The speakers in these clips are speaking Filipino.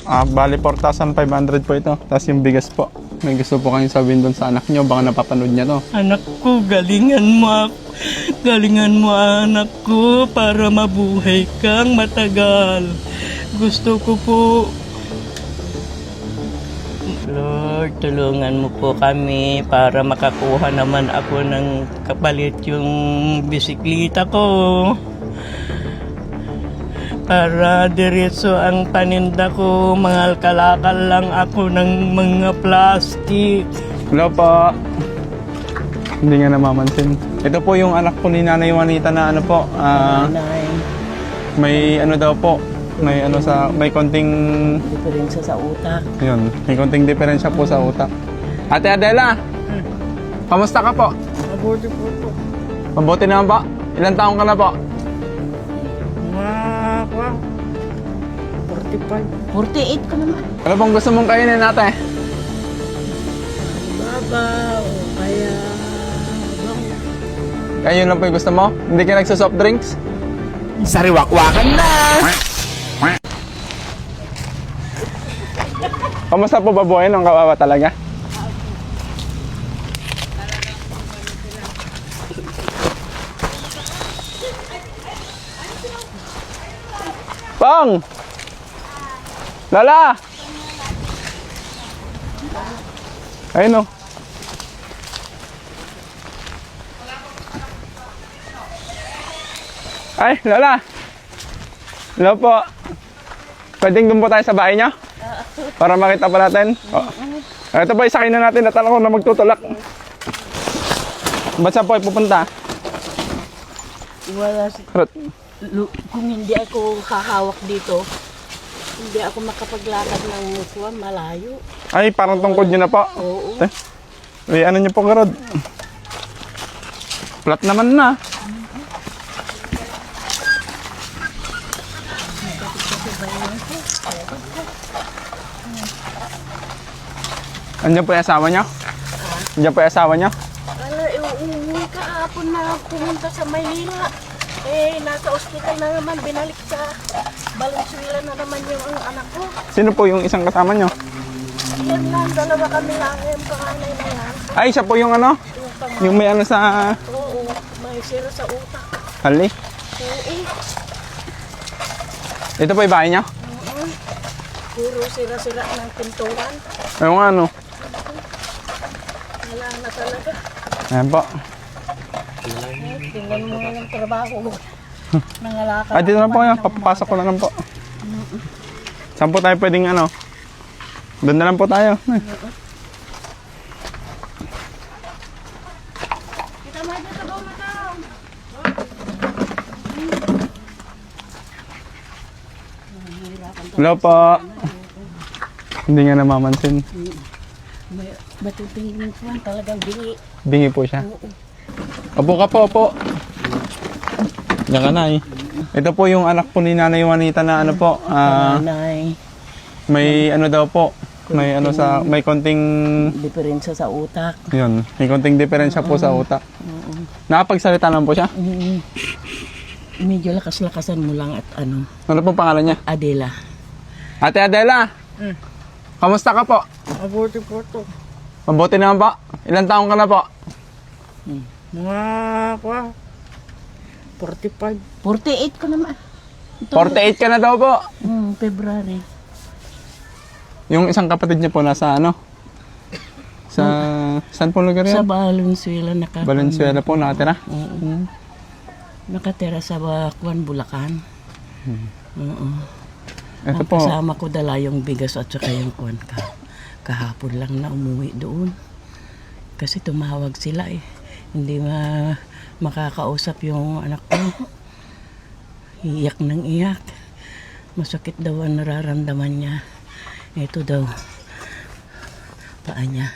Bali 4,500 po ito. Tapos yung bigas po. May gusto po kayong sabihin doon sa anak nyo. Baka napapanood niya to. Anak ko, galingan mo anak ko para mabuhay kang matagal. Gusto ko po, Lord, tulungan mo po kami para makakuha naman ako ng kapalit yung bisikleta ko. Para diretso ang paninda ko, mga kalakal lang ako ng mga plastic. Hello po. Hindi nga namamansin. Ito po yung anak po ni Nanay Juanita na ano po. Nay, May ano daw po. May konting... diferensya sa utak. Yun. May konting diferensya po sa utak. Ate Adela. Kamusta ka po? Mabuti po po. Mabuti naman po. Ilang taong ka na po? 48 ka naman. Ano pong gusto mong kainin ate? Babaw, kaya... Kaya yun lang po yung gusto mo? Hindi ka nagsa-soft drinks? Sariwakwakan na! Kamusta po ba buhay nung kawawa talaga? Pong! Lala! Ayun o. Ay, Lola! Hello po. Pwedeng doon po tayo sa bahay niyo? Para makita pa natin. Oh. Ito po, isakay na natin. Natala ko na magtutulak. Ba't saan po ay pupunta? Wala Rot. kung hindi ako hahawak dito, hindi ako makapaglakad ng malayo. Ay, parang tungkod nyo na po. Oo. Uy, ano nyo po, Karod? Flat naman na. Andiyan po yung asawa nyo? Andiyan po yung asawa nyo? Uuwi kahapon na pumunta sa Maynila. Nasa ospital na naman, binalik sa Valenzuela na naman yung anak ko. Sino po yung isang kasama nyo? Yan lang, dalawa kami lang, yung panganay na yan. Ay, siya po yung ano? Yung pang- Yung may ano sa... Oo, may sira sa utak. Hali. Oo, Ito po yung bahay nyo? puro sira-sira ng pintuan. Yung ano? Wala na talaga. Ayan po. Tingnan mo nga ng trabaho. Nangalakal. Ah, dito na po kayo. Papapasok ko na lang po. Saan po tayo pwedeng ano? Doon na lang po tayo. Hello po. Hindi nga namamansin. May matutingin po, talagang bingi. Bingi po siya. Opo ka po, opo. Diyan ka na eh. Ito po yung anak po ni Nanay Juanita na ano po. Nay, May ano daw po. May konting... diferensya sa utak. Yun. May konting diferensya po sa utak. Nakapagsalita lang po siya. Medyo lakas-lakasan mo lang at ano, Ano pong pangalan niya? Adela. Ate Adela! Kamusta ka po? Mabuti po to. Mabuti naman po. Ilang taong ka na po? Mga 45. 48 ka naman. 48 ka na daw po. February. Yung isang kapatid niya po nasa ano? Saan po lugar Sa yan? Valenzuela Valenzuela po nakatira. Oo. Nakatira sa Bakuan, Bulacan. Oo. Ito Ang po. kasama ko dala yung bigas at saka yung kuwan ka. Kahapon lang na umuwi doon. Kasi tumawag sila eh. Hindi makakausap yung anak ko. Iyak ng iyak. Masakit daw ang nararamdaman niya. Ito daw. Paa niya.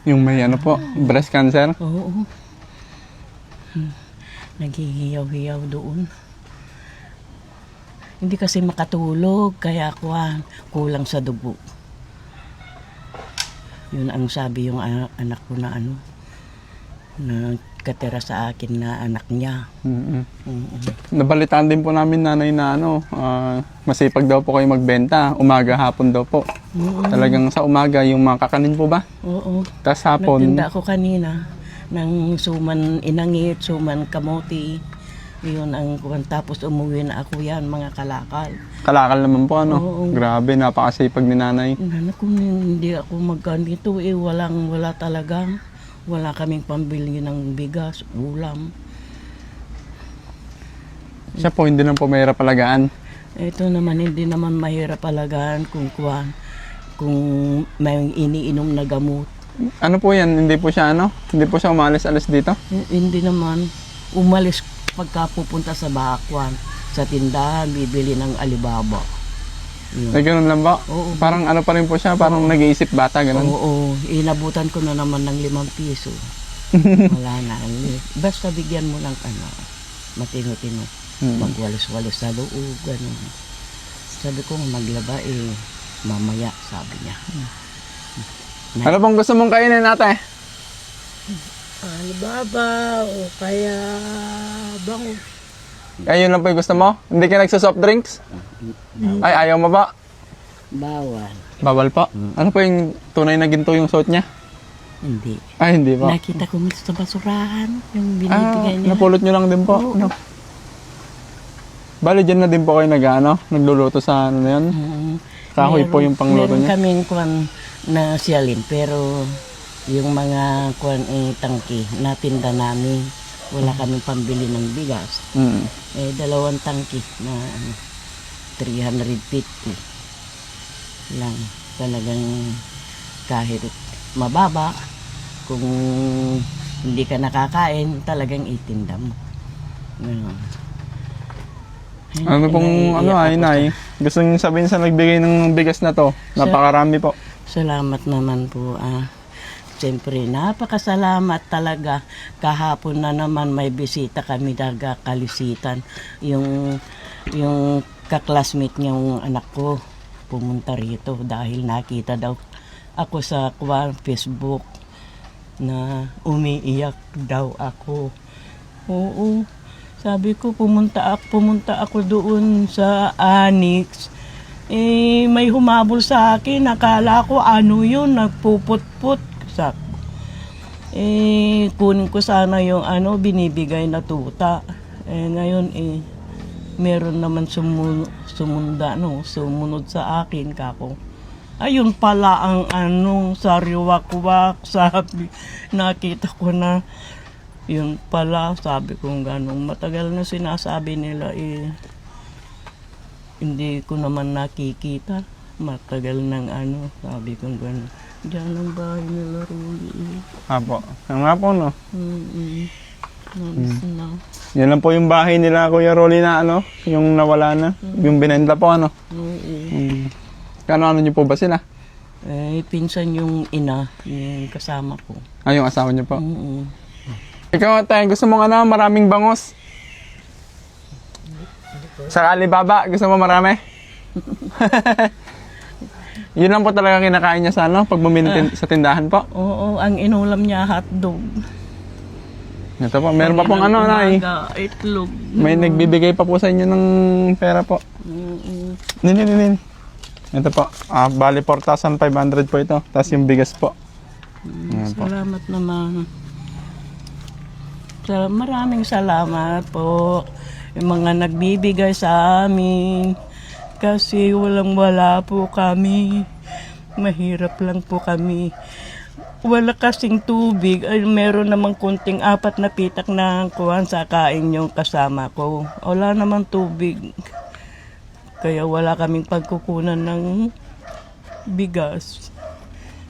Yung may ano po, breast cancer. Oo. Naghihiyaw-hiyaw doon. Hindi kasi makatulog, kaya kulang sa dugo. Yun ang sabi yung anak ko na ano. Nagkatira sa akin na anak niya. Mm-mm. Mm-mm. Nabalitaan din po namin nanay na masipag daw po kayo magbenta. Umaga, hapon daw po. Talagang sa umaga yung mga kakanin po ba? Oo. Tapos hapon, Nagtinda ako kanina ng suman inangit, suman kamote. Yun ang kuwan. Tapos umuwi na ako yan, mga kalakal. kalakal naman po Oo. Grabe, napakasipag ni nanay. Nana, kung hindi ako magganito, wala talaga. Wala kaming pambili ng bigas, ulam. Siya po, hindi lang po mahirap palagaan. Ito naman, hindi naman mahirap alagaan kung kuwan. Kung may iniinom na gamot. Ano po yan? Hindi po siya Hindi po siya umalis-alis dito? Hindi naman. Umalis pagka pupunta sa bakwan. Sa tindahan, bibili ng Alibaba. Yun. Ay, ganun lang ba? Oo. Parang ano pa rin po siya, parang nag-iisip bata, ganun. Oo, inabutan ko na naman ng 5 piso. Wala na. Basta bigyan mo ng matino-tino. Magwalis-walis sa loob, gano'n. Sabi ko, maglaba mamaya, sabi niya. Ano pong gusto mong kainin ate? Alibaba o kaya bango. Ayun lang po yung gusto mo? Hindi ka nagsa-soft drinks? Ay, ayaw mo ba? Bawal. Bawal po. Ano po yung tunay na ginto yung suot niya? Hindi. Ay, hindi po. Nakita ko minsan sa basurahan, yung binibigay niya. Napulot nyo lang din po. Oo. Bali, dyan na din po kayo nagluluto sa ano na yun? Kahoy po yung pangluto meron niya? kaming kwan na siyalin, pero yung mga kwan tangki na tinda namin, wala kaming pambili ng bigas. Mm. 2 tangki na 350 lang. Talagang kahit mababa, kung hindi ka nakakain, talagang itinda mo. Ganun. Ano pong Nay? Gusto niyo sabihin sa nagbigay ng bigas na to? Napakarami po. Salamat naman po. Siyempre, napakasalamat talaga. Kahapon na naman may bisita kami kalisitan. Yung kaklasmate niyang anak ko pumunta rito dahil nakita daw ako sa Facebook na umiiyak daw ako. Oo. Sabi ko, pumunta ako doon sa Annex. May humabol sa akin. Akala ko ano yun, nagpuput-put. Kunin ko sana yung binibigay na tuta. Ngayon meron naman sumunod sa akin kako. Ayun pala ang sariwakwak, sabi. Nakita ko na yun pala, sabi ko ganun. Matagal na sinasabi nila hindi ko naman nakikita. Matagal ng sabi ko ganun. Diyan ang bahay nila, Rolly. Apo. Ano nga po, no? Nabis na. Yan lang po yung bahay nila, Kuya Rolly, na yung nawala na. Yung binenta po, Kano niyo po ba sila? Pinsan yung ina, yung kasama ko. Yung asawa niyo po. Oo. Ikaw, tayo, gusto mong maraming bangos? Sa Alibaba, gusto mo marami? Yun lang po talaga kinakain niya sa pag bumili sa tindahan po. Oo, ang inulam niya hotdog. Ito po, meron pa pong Nay. Itlog. May nagbibigay pa po sa inyo ng pera po. Nini. Ito po, bali 4,500 po ito. Tapos yung bigas po. Salamat naman. Maraming salamat po. Yung mga nagbibigay sa amin. Kasi wala po kami. Mahirap lang po kami. Wala kasing tubig. Meron namang kunting 4 na pitak na kuhan sa kain yung kasama ko. Wala namang tubig. Kaya wala kaming pagkukunan ng bigas.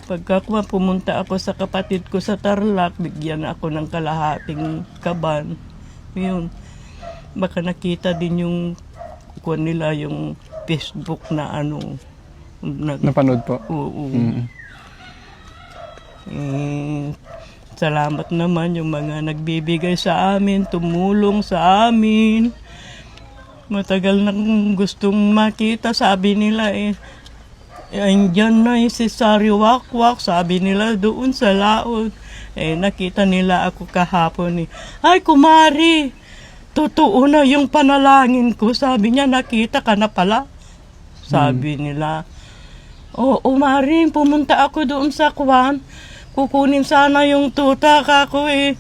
Pagka pumunta ako sa kapatid ko sa Tarlac, bigyan ako ng kalahating kaban. Yun. Baka nakita din yung kuhan nila yung Facebook na Napanood po. Oo. Salamat naman yung mga nagbibigay sa amin, tumulong sa amin. Matagal na gustong makita, sabi nila andyan na si Sariwakwak, sabi nila doon sa laot. Nakita nila ako kahapon eh. Ay, kumari, totoo na yung panalangin ko. Sabi niya, nakita ka na pala. Sabi nila. Oo, Maring, pumunta ako doon sa Kwan. Kukunin sana yung tuta kako eh.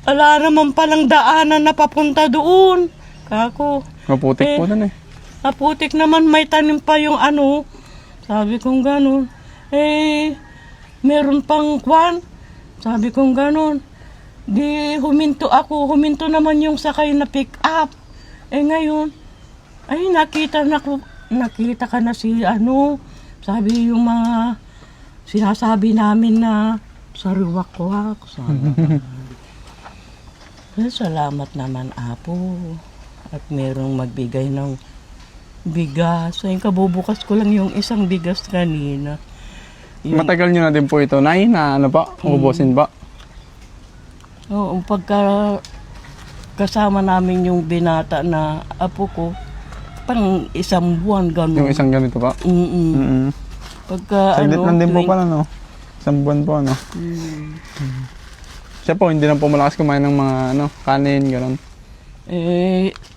Ala naman palang daanan na papunta doon. Kako. Maputik po dun eh. Maputik naman, may tanim pa yung ano. Sabi kong ganun. Meron pang Kwan. Sabi kong ganun. Di huminto ako. Huminto naman yung sakay na pick up. Ngayon, nakita ka na si ano. Sabi yung mga sinasabi namin na sariwak-wak. Salamat naman, Apo. At merong magbigay ng bigas. Ay, kabubukas ko lang yung isang bigas kanina. Matagal nyo na din po ito, Nay, na ano pa, ubusin ba? Oo, pagka kasama namin yung binata na apo ko, parang isang buwan, gano'n. Yung isang ganito pa? Pagka Saglit lang din po pala, no? Isang buwan po, no? Siya po, hindi na po malakas kumain ng mga, kanin, gano'n.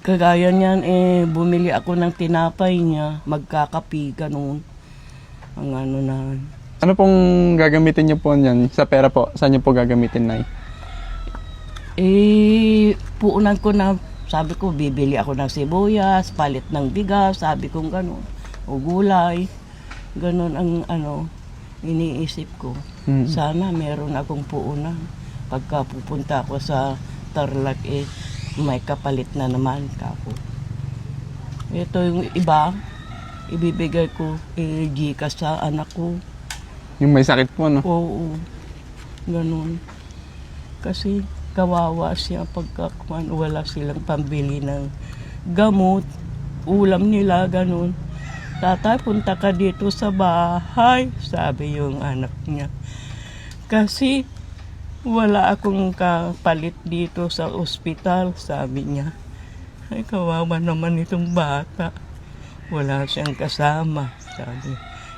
Kagaya niyan, bumili ako ng tinapay niya, magkakapi, gano'n. Ang ano na. Ano pong gagamitin niyo po niyan? Sa pera po, saan niyo po gagamitin, Nay? Puunan ko na, sabi ko, bibili ako ng sibuyas, palit ng bigas, sabi ko gano'n, o gulay, gano'n ang iniisip ko. Sana meron akong puunan. Pagka pupunta ako sa Tarlac, may kapalit na naman kako. Ito yung iba, ibibigay ko, Gcash sa anak ko. Yung may sakit po, no? Oo, gano'n. Kasi kawawa siya pagka wala silang pambili ng gamot, ulam nila, ganun. Tatay, punta ka dito sa bahay, sabi yung anak niya. Kasi wala akong kapalit dito sa ospital, sabi niya. Ay, kawawa naman itong bata. Wala siyang kasama, sabi.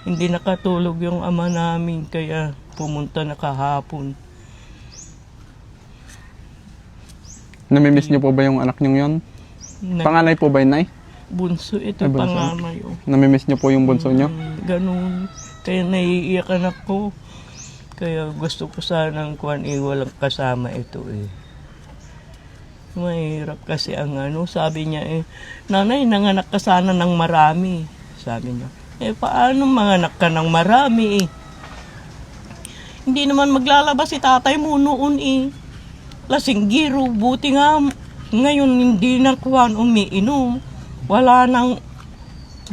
Hindi nakatulog yung ama namin, kaya pumunta na kahapon. Namimiss niyo po ba yung anak niyo yon? Panganay po ba yun, Nay? Bunso, ito Ay, bunso. panganay. Namimiss niyo po yung bunso niyo? Ganun. Kaya naiiyakan ako. Kaya gusto ko sanang walang kasama ito eh. Mahirap kasi ang sabi niya Nanay, nanganak ka sana ng marami. Sabi niya, paano manganak ka ng marami Hindi naman maglalabas si tatay mo noon Lasinggiro, buti nga ngayon hindi na umiinom. Wala nang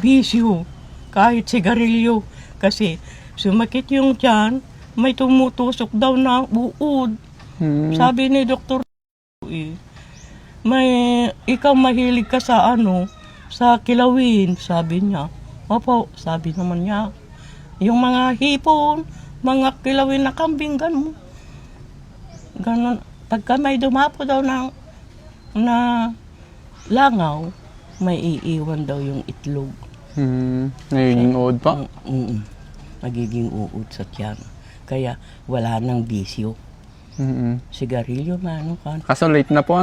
bisyo, kahit sigarilyo. Kasi sumakit yung tiyan, may tumutusok daw na buod. Sabi ni Dr. Ikaw mahilig ka sa sa kilawin, sabi niya. Opo, sabi naman niya. Yung mga hipon, mga kilawin na kambing, gano'n. Pagka may dumapo daw na langaw, may iiwan daw yung itlog. Nagiging uod pa? Magiging uod sa tiyan. Kaya wala nang bisyo. Sigarilyo man, Kaso late na po,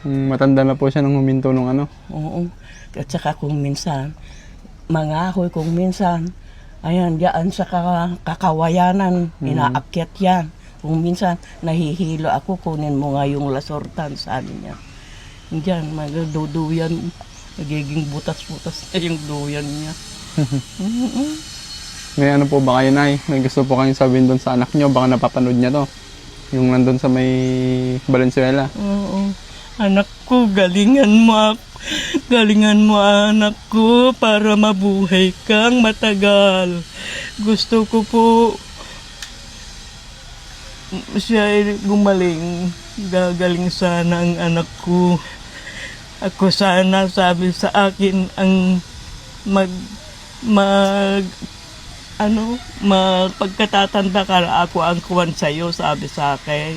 matanda na po siya nung huminto nung Oo. At saka kung minsan, mangahoy kung minsan, ayan, diyan sa kakawayanan, inaakyat yan. Kung minsan, nahihilo ako, kunin mo nga yung lasortan, sabi niya. Diyan, magduduyan, nagiging butas-butas na yung duyan niya. May ano po ba kayo, Nay? May gusto po kayong sabihin doon sa anak niyo, baka napapanood niya to. Yung nandun sa may Valenzuela. Oo. Anak ko, galingan mo anak ko, para mabuhay kang matagal. Gusto ko po siya ay gumaling. Gagaling sana ang anak ko. Ako sana, sabi sa akin, ang pagkatatanda ka, ako ang kuwan sa'yo, sabi sa akin.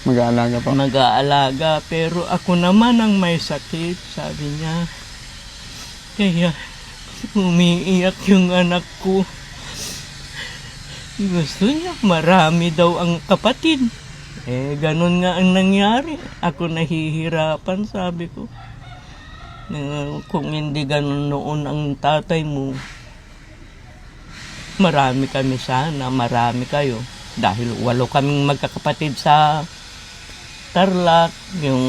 Mag-aalaga po. Mag-aalaga, pero ako naman ang may sakit, sabi niya. Kaya umiiyak yung anak ko. Gusto niya, marami daw ang kapatid. Ganun nga ang nangyari. Ako nahihirapan, sabi ko. Kung hindi ganun noon ang tatay mo, marami kami sana, marami kayo. Dahil 8 kaming magkakapatid sa Tarlac, yung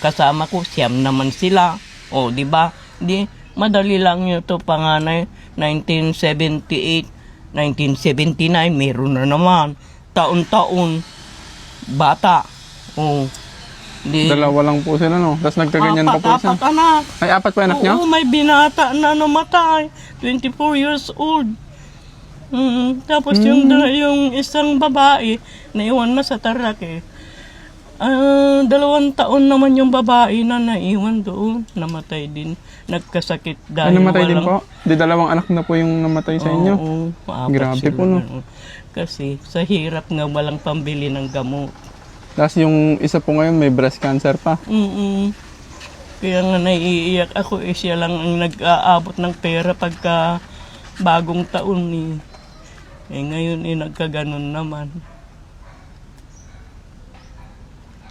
kasama ko, 9 naman sila. O, di ba? Di, madali lang yun ito, panganay, 1978, 1979, meron na naman. Taon-taon, bata. O, di, 2 lang po sila, no? Tapos nagkaganyan pa po isa. 4 anak. Ay, 4 pa anak niyo? Oo, may binata na namatay. 24 years old. Tapos yung isang babae, naiwan na sa Tarlac eh. 2 taon naman yung babae na naiwan doon. Namatay din. Nagkasakit Ay, dahil namatay din po? Di 2 anak na po yung namatay sa inyo? Oo, 4 Grabe sila po, no? na. Kasi sa hirap nga walang pambili ng gamot. Tapos yung isa po ngayon may breast cancer pa. Kaya nga naiiyak ako siya lang ang nag-aabot ng pera pagka bagong taon eh. Ngayon nagkaganon naman.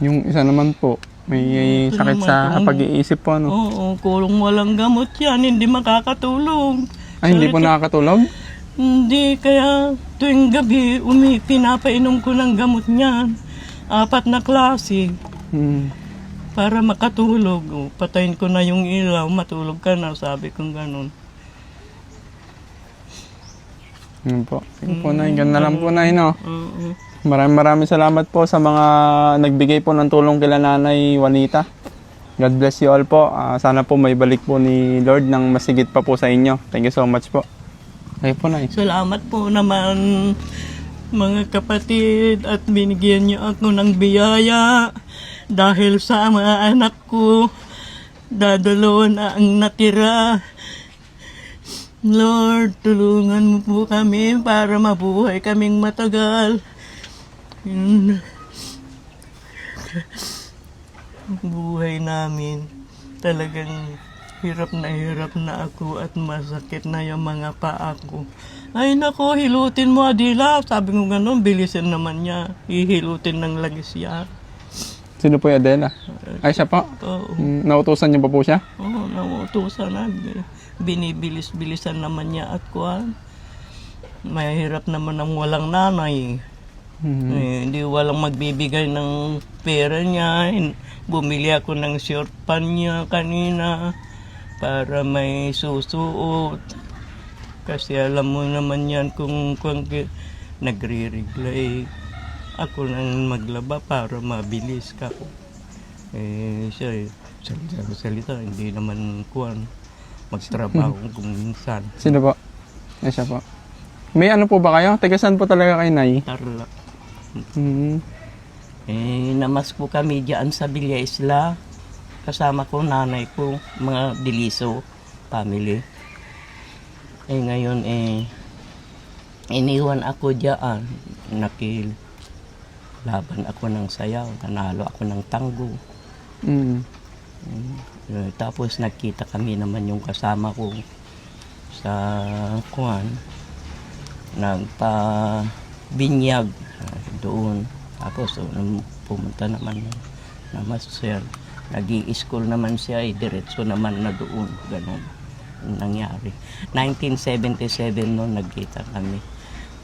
Yung isa naman po, may Ito sakit naman, sa pag-iisip po, ano? Oo, kulong walang gamot yan, hindi makakatulong. Ay, hindi po nakakatulog? Hindi, kaya tuwing gabi, pinapainom ko ng gamot niyan. 4 na klase. Para makatulog. Patayin ko na yung ilaw, matulog ka na, sabi kong ganun. Yun po. Sige po, Nay. Ganun na lang po, Nay, no? Oo. Maraming salamat po sa mga nagbigay po ng tulong kila Nanay Juanita. God bless you all po. Sana po may balik po ni Lord ng masigit pa po sa inyo. Thank you so much po. Kayo po, Nay. Salamat po naman mga kapatid at binigyan niyo ako ng biyaya dahil sa mga anak ko. Dadalo na ang natira. Lord, tulungan mo po kami para mabuhay kaming matagal. Buhay namin talagang hirap na ako at masakit na yung mga paa ko. Ay nako, hilutin mo Adila. Sabi ko gano'n, bilisin naman niya. Hihilutin ng langis yan. Sino po yung Adela? Ay, siya po? Oo. Nautusan niyo pa po siya? Oo, nautusan na. Binibilis-bilisan naman niya at kuhan. Mahirap naman ang walang nanay. Hindi walang magbibigay ng pera niya. Bumili ako ng short pan niya kanina para may susuot. Kasi alam mo naman yan kung nagre-regla eh. Ako nang maglaba para mabilis ka. Siya salita, hindi naman kuhan. Magtrabaho kung minsan. Sino po? Ay, siya po. May ano po ba kayo? Taga saan po talaga kayo, Nay? Tarlac. Mm-hmm. Namas po kami diyan sa Villa Isla. Kasama ko, nanay ko, mga Diliso family. Ngayon, iniwan ako diyan. Nakilaban ako ng sayaw. Nanalo ako ng tanggo. Tapos nakita kami naman yung kasama ko sa kuwan. Nagpa-binyag doon. Tapos pumunta naman na master. Nag-i-school naman siya, diretso naman na doon. Ganun nangyari. 1977 noon nagkita kami.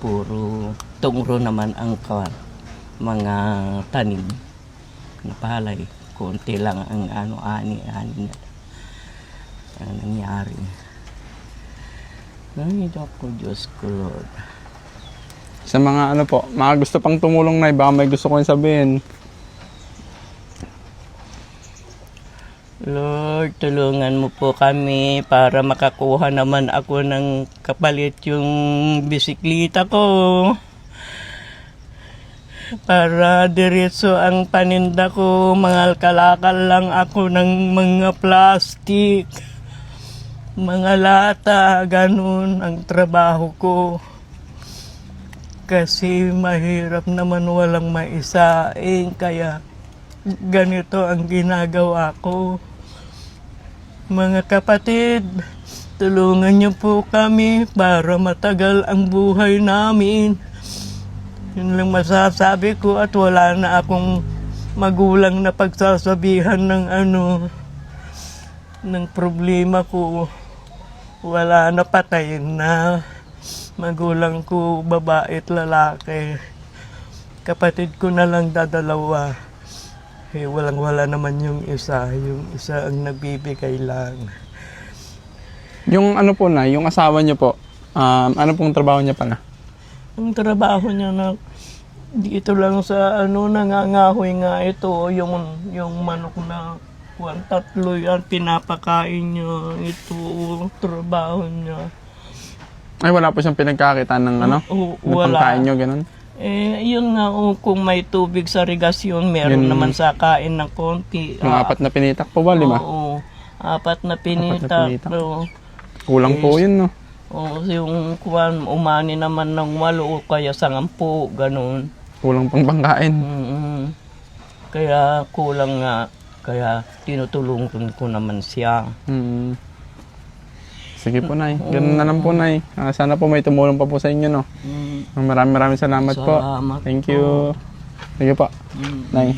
Puro tungro naman ang mga tanim na palay. Konti lang ang ani na nangyari. Ay, ako, Diyos ko, Lord. Sa mga ano po, mga gusto pang tumulong, Nay, baka may gusto ko yung sabihin. Lord, tulungan mo po kami para makakuha naman ako ng kapalit yung bisikleta ko. Para diretso ang paninda ko, mga kalakal lang ako ng mga plastic, mga lata, ganun ang trabaho ko. Kasi mahirap naman walang maisaing, kaya ganito ang ginagawa ko. Mga kapatid, tulungan niyo po kami para matagal ang buhay namin. Yun lang masasabi ko at wala na akong magulang na pagsasabihan ng ng problema ko. Wala na, patay na. Magulang ko, babae at lalaki. Kapatid ko na lang dadalawa. Eh, walang-wala naman yung isa. Yung isa ang nagbibigay lang. Yung ano po na, yung asawa niyo po, ano pong trabaho niya pala? Ang trabaho niya na dito lang sa nangangahoy nga ito, yung manok na 3 yan, pinapakain niya. Ito, trabaho niya. Ay, wala po siyang pinagkakita ng ano? Oo, Ng wala. pangkain niyo, ganun? Eh, yun nga, kung may tubig sa rigasyon, meron Yun. naman sa kain ng konti. Yung 4 na pinitak po ba, 5? Oo, 4 na pinita. pinitak. Pero, Kulang po yun, no? yung umani naman ng 8 o kaya 10, ganun. Kulang pang pangkain. Kaya kulang nga. Kaya tinutulungan ko naman siya. Mm. Sige po, Nay. Ganun na lang po, Nay. Sana po may tumulong pa po sa inyo, no? Mm, Maraming salamat po. Salamat Thank you. Sige po, mm. Nay.